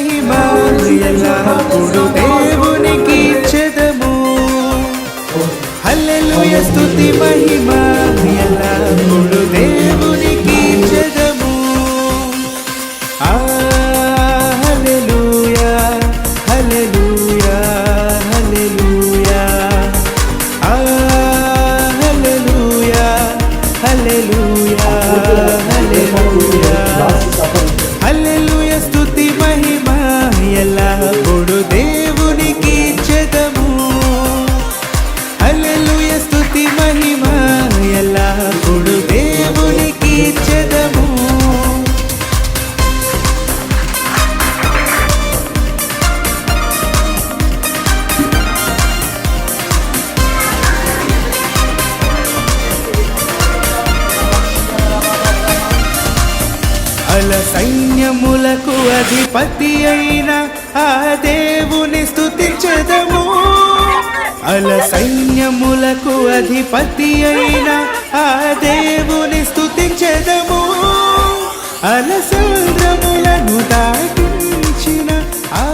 మహిమ ఎల్లప్పుడూ దేవునికి ఇచ్చెదము. హల్లెలూయా స్తుతి మహిమ ఎల్లప్పుడూ దేవునికి ఇచ్చెదము. హల్లెలూయా హల్లెలూయా హల్లెలూయా హల్లెలూయా హల్లెలూయా హల్లెలూయా హల్లెలూయా స్తుతి మహిమ ఎల్లప్పుడూ దేవునికి ఇచ్చెదము. హల్లెలూయా స్తుతి మహిమ ఎల్లప్పుడూ దేవునికి ఇచ్చెదము. అల సైన్యములకు అధిపతి అయిన ఆ దేవుని స్తుతించెదము. అల సైన్యములకు అధిపతి అయిన ఆ దేవుని స్తుతించెదము. అల సముద్రములను దాటించిన ఆ